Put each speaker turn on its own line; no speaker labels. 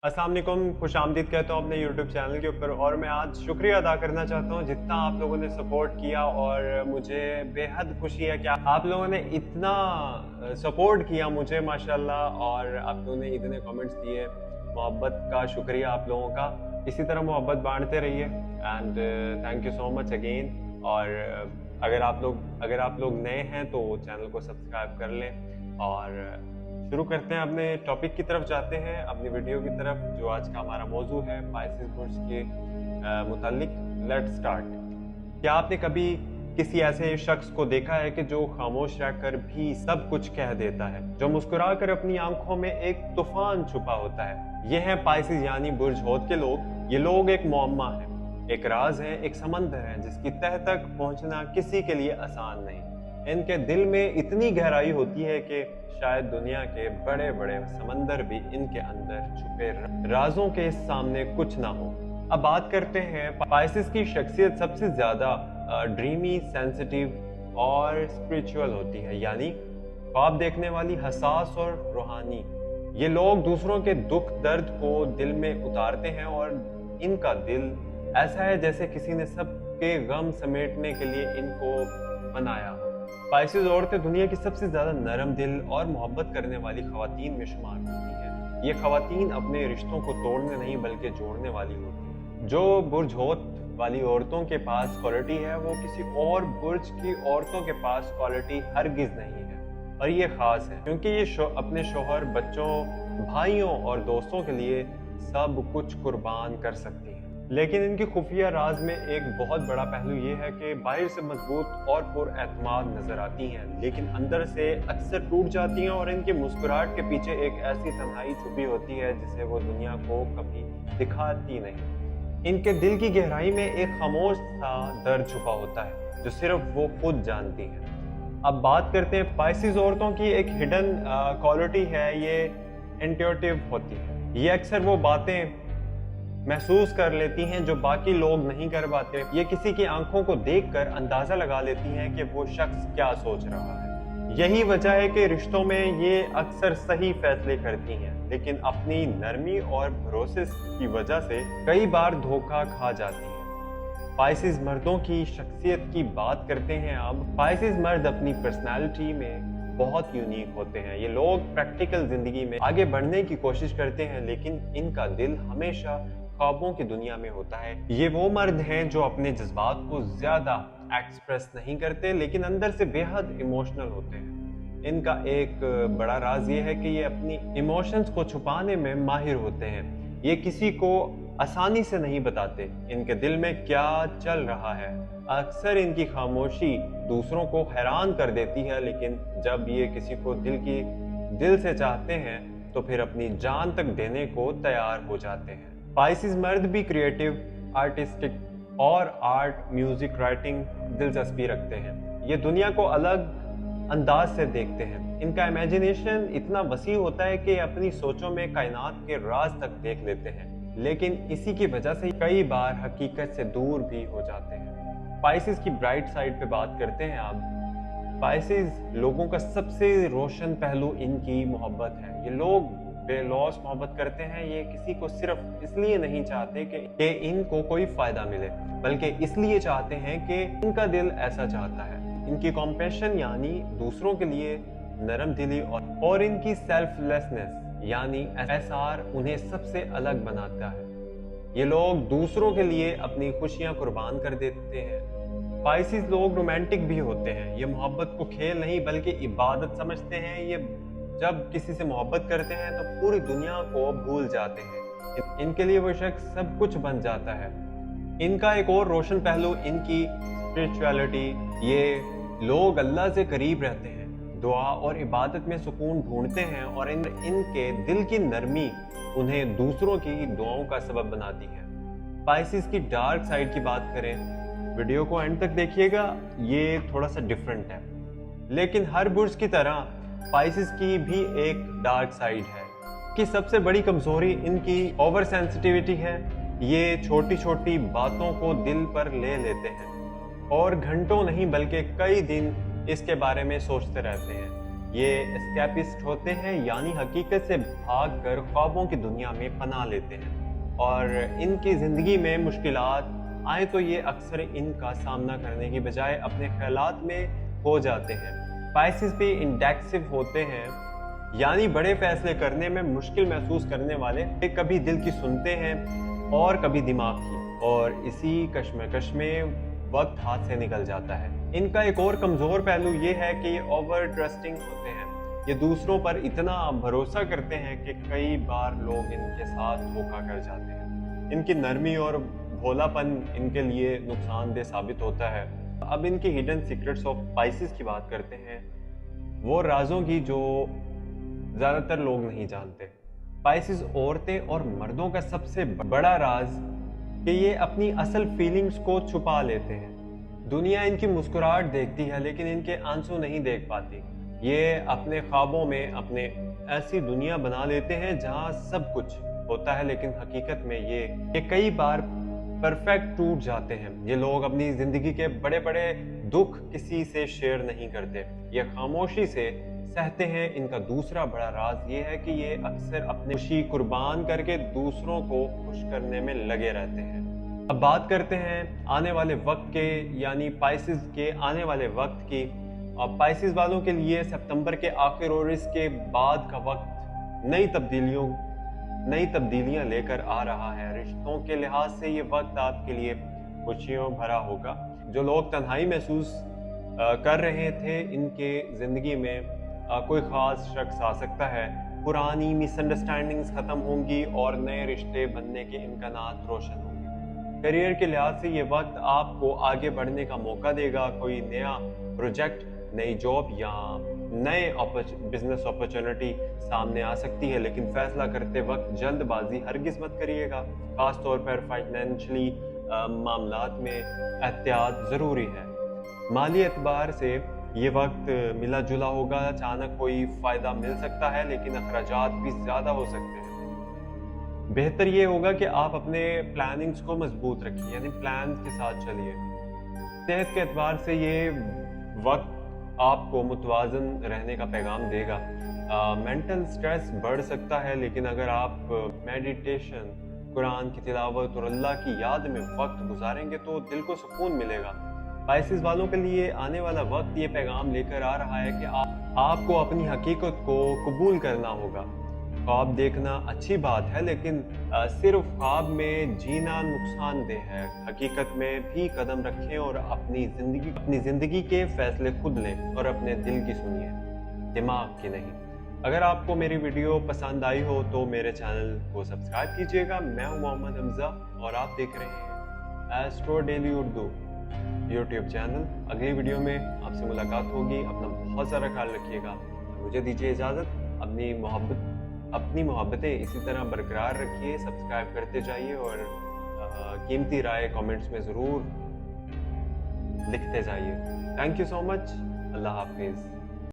अस्सलाम वालेकुम, खुश आमदीद कहता हूँ अपने यूट्यूब चैनल के ऊपर। और मैं आज शुक्रिया अदा करना चाहता हूँ जितना आप लोगों ने सपोर्ट किया, और मुझे बेहद खुशी है कि आप लोगों ने इतना सपोर्ट किया मुझे माशाल्लाह, और आप लोगों ने इतने कमेंट्स दिए। मोहब्बत का शुक्रिया आप लोगों का, इसी तरह मोहब्बत बांटते रहिए and thank you so much again. और अगर आप लोग नए हैं तो चैनल को सब्सक्राइब कर लें, और शुरू करते हैं, अपने टॉपिक की तरफ जाते हैं, अपनी वीडियो की तरफ, जो आज का हमारा मौजू है पाइसेस बुर्ज के मुतालिक। Let's start. क्या आपने कभी किसी ऐसे शख्स को देखा है कि जो खामोश रहकर भी सब कुछ कह देता है, जो मुस्कुराकर अपनी आंखों में एक तूफान छुपा होता है? ये है पाइसेस यानी बुर्ज हौद के लोग। ये लोग एक मुअम्मा है, एक राज है, एक समंदर है जिसकी तह तक पहुंचना किसी के लिए आसान नहीं। इनके दिल में इतनी गहराई होती है कि शायद दुनिया के बड़े बड़े समंदर भी इनके अंदर छुपे राजों के सामने कुछ ना हो। अब बात करते हैं पाइसेस की शख्सियत सबसे ज्यादा ड्रीमी, सेंसिटिव और स्पिरिचुअल होती है, यानी ख्वाब देखने वाली, हसास और रूहानी। ये लोग दूसरों के दुख दर्द को दिल में उतारते हैं, और इनका दिल ऐसा है जैसे किसी ने सबके गम समेटने के लिए इनको बनाया हो। पाइसेस औरतें दुनिया की सबसे ज्यादा नरम दिल और मोहब्बत करने वाली खवातीन में शुमार होती हैं। ये खवातीन अपने रिश्तों को तोड़ने नहीं बल्कि जोड़ने वाली होती हैं। जो बुर्ज हौद वाली औरतों के पास क्वालिटी है, वो किसी और बुर्ज की औरतों के पास क्वालिटी हरगिज नहीं है। और ये खास है क्योंकि ये अपने शोहर, बच्चों, भाइयों और दोस्तों के लिए सब कुछ कुर्बान कर सकती हैं। लेकिन इनकी खुफिया राज में एक बहुत बड़ा पहलू ये है कि बाहर से मजबूत और पुरएतमाद नजर आती हैं, लेकिन अंदर से अक्सर टूट जाती हैं, और इनकी मुस्कुराहट के पीछे एक ऐसी तन्हाई छुपी होती है जिसे वो दुनिया को कभी दिखाती नहीं। इनके दिल की गहराई में एक खामोश सा दर्द छुपा होता है जो सिर्फ वो खुद जानती हैं। अब बात करते हैं पाइसेस औरतों की एक हिडन क्वालिटी है, ये इंट्यूटिव होती है। ये अक्सर वो बातें महसूस कर लेती हैं जो बाकी लोग नहीं कर पाते। ये किसी की आंखों को देखकर अंदाजा लगा लेती हैं कि वो शख्स क्या सोच रहा है। यही वजह है कि रिश्तों में ये अक्सर सही फैसले करती हैं, लेकिन अपनी नरमी और भरोसे की वजह से कई बार धोखा खा जाती हैं। पाइसेस मर्दों की शख्सियत की बात करते हैं। अब पाइसेस मर्द अपनी पर्सनैलिटी में बहुत यूनिक होते हैं। ये लोग प्रैक्टिकल जिंदगी में आगे बढ़ने की कोशिश करते हैं, लेकिन इनका दिल हमेशा ख्वाबों की दुनिया में होता है। ये वो मर्द हैं जो अपने जज्बात को ज्यादा एक्सप्रेस नहीं करते, लेकिन अंदर से बेहद इमोशनल होते हैं। इनका एक बड़ा राज ये है कि ये अपनी इमोशंस को छुपाने में माहिर होते हैं। ये किसी को आसानी से नहीं बताते इनके दिल में क्या चल रहा है। अक्सर इनकी खामोशी दूसरों को हैरान कर देती है, लेकिन जब ये किसी को दिल से चाहते हैं तो फिर अपनी जान तक देने को तैयार हो जाते हैं। पाइसेस मर्द भी क्रिएटिव, आर्टिस्टिक और आर्ट, म्यूजिक, राइटिंग दिलचस्पी रखते हैं। ये दुनिया को अलग अंदाज से देखते हैं। इनका इमेजिनेशन इतना वसी होता है कि अपनी सोचों में कायनात के राज तक देख लेते हैं, लेकिन इसी की वजह से कई बार हकीकत से दूर भी हो जाते हैं। पाइसेस की ब्राइट साइड पे बात करते हैं अब। पाइसेस लोगों का सबसे रोशन पहलू इनकी मोहब्बत है। ये लोग बेलौस मोहब्बत करते हैं। ये किसी को सिर्फ इसलिए नहीं चाहते कि इनको कोई फायदा मिले, बल्कि इसलिए चाहते हैं कि इनका दिल ऐसा चाहता है। इनकी कॉम्पैशन यानी दूसरों के लिए नरम दिली और इनकी सेल्फलेसनेस यानी एहसार उन्हें सबसे अलग बनाता है। ये लोग दूसरों के लिए अपनी खुशियां कुर्बान कर देते हैं। पाइसेस लोग रोमांटिक भी होते हैं। ये मोहब्बत को खेल नहीं बल्कि इबादत समझते हैं। ये जब किसी से मोहब्बत करते हैं तो पूरी दुनिया को भूल जाते हैं। इनके लिए वो शख्स सब कुछ बन जाता है। इनका एक और रोशन पहलू इनकी स्पिरिचुअलिटी। ये लोग अल्लाह से करीब रहते हैं, दुआ और इबादत में सुकून ढूंढते हैं, और इनके दिल की नरमी उन्हें दूसरों की दुआओं का सबब बनाती है। पाइसेस की डार्क साइड की बात करें, वीडियो को एंड तक देखिएगा, ये थोड़ा सा डिफरेंट है। लेकिन हर बुर्ज की तरह पाइसेस की भी एक डार्क साइड है कि सबसे बड़ी कमजोरी इनकी ओवर सेंसिटिविटी है। ये छोटी छोटी बातों को दिल पर ले लेते हैं और घंटों नहीं बल्कि कई दिन इसके बारे में सोचते रहते हैं। ये एस्केपिस्ट होते हैं, यानी हकीकत से भागकर ख्वाबों की दुनिया में पनाह लेते हैं और इनकी ज़िंदगी में मुश्किलात आए तो ये अक्सर इनका सामना करने की बजाय अपने ख्यालात में खो जाते हैं। पाइसेस भी इंडेक्सिव होते हैं, यानी बड़े फैसले करने में मुश्किल महसूस करने वाले। कभी दिल की सुनते हैं और कभी दिमाग की, और इसी कश्मकश में वक्त हाथ से निकल जाता है। इनका एक और कमज़ोर पहलू ये है कि ये ओवर ट्रस्टिंग होते हैं। ये दूसरों पर इतना भरोसा करते हैं कि कई बार लोग इनके साथ धोखा कर जाते हैं। इनकी नरमी और भोलापन इनके लिए नुकसानदेह साबित होता है। अब इनकी हिडन सीक्रेट्स ऑफ पाइसेस की बात करते हैं, वो राजों की जो ज़्यादातर लोग नहीं जानते। पाइसेस औरतें और मर्दों का सबसे बड़ा राज कि ये अपनी असल फीलिंग्स को छुपा लेते हैं। दुनिया इनकी मुस्कुराहट देखती है लेकिन इनके आंसू नहीं देख पाती। ये अपने ख्वाबों में अपने ऐसी दुनिया बना लेते हैं जहां सब कुछ होता है, लेकिन हकीकत में ये कई बार परफेक्ट टूट जाते हैं। ये लोग अपनी जिंदगी के बड़े बड़े दुख किसी से शेयर नहीं करते, ये खामोशी से सहते हैं। इनका दूसरा बड़ा राज ये है कि ये अक्सर अपनी खुशी कुर्बान करके दूसरों को खुश करने में लगे रहते हैं। अब बात करते हैं आने वाले वक्त के, यानी पाइसेस के आने वाले वक्त की। अब पाइसेस वालों के लिए सितंबर के आखिर और इसके बाद का वक्त नई तब्दीलियां लेकर आ रहा है। रिश्तों के लिहाज से ये वक्त आपके लिए खुशियों भरा होगा। जो लोग तन्हाई महसूस कर रहे थे, इनके जिंदगी में कोई खास शख्स आ सकता है। पुरानी मिसअंडरस्टैंडिंग्स खत्म होंगी और नए रिश्ते बनने के इम्कानात रोशन होंगे। करियर के लिहाज से ये वक्त आपको आगे बढ़ने का मौका देगा। कोई नया प्रोजेक्ट, नई जॉब या नए बिजनेस अपॉर्चुनिटी सामने आ सकती है, लेकिन फैसला करते वक्त जल्दबाजी हरगिज मत करिएगा। खास तौर पर फाइनेंशियली मामलात में एहतियात ज़रूरी है। माली एतबार से ये वक्त मिला जुला होगा। अचानक कोई फ़ायदा मिल सकता है लेकिन अखराजात भी ज़्यादा हो सकते हैं। बेहतर ये होगा कि आप अपने प्लानिंग्स को मजबूत रखिए, यानी प्लान के साथ चलिए। सेहत के एतबार से ये वक्त आपको मुतवाज़न रहने का पैगाम देगा। मेंटल स्ट्रेस बढ़ सकता है, लेकिन अगर आप मेडिटेशन, कुरान की तिलावत और अल्लाह की याद में वक्त गुजारेंगे तो दिल को सुकून मिलेगा। पाइसेस वालों के लिए आने वाला वक्त ये पैगाम लेकर आ रहा है कि आपको अपनी हकीकत को कबूल करना होगा। ख्वाब देखना अच्छी बात है, लेकिन सिर्फ ख्वाब में जीना नुकसानदेह है। हकीकत में भी कदम रखें और अपनी जिंदगी के फैसले खुद लें और अपने दिल की सुनिए, दिमाग की नहीं। अगर आपको मेरी वीडियो पसंद आई हो तो मेरे चैनल को सब्सक्राइब कीजिएगा। मैं हूं मोहम्मद हमजा और आप देख रहे हैं astro daily Urdu YouTube channel. अगली वीडियो में आपसे मुलाकात होगी। अपना बहुत सारा ख्याल रखिएगा। मुझे दीजिए इजाज़त। अपनी मोहब्बतें इसी तरह बरकरार रखिए, सब्सक्राइब करते जाइए और कीमती राय कमेंट्स में ज़रूर लिखते जाइए। Thank you so much. Allah हाफिज़।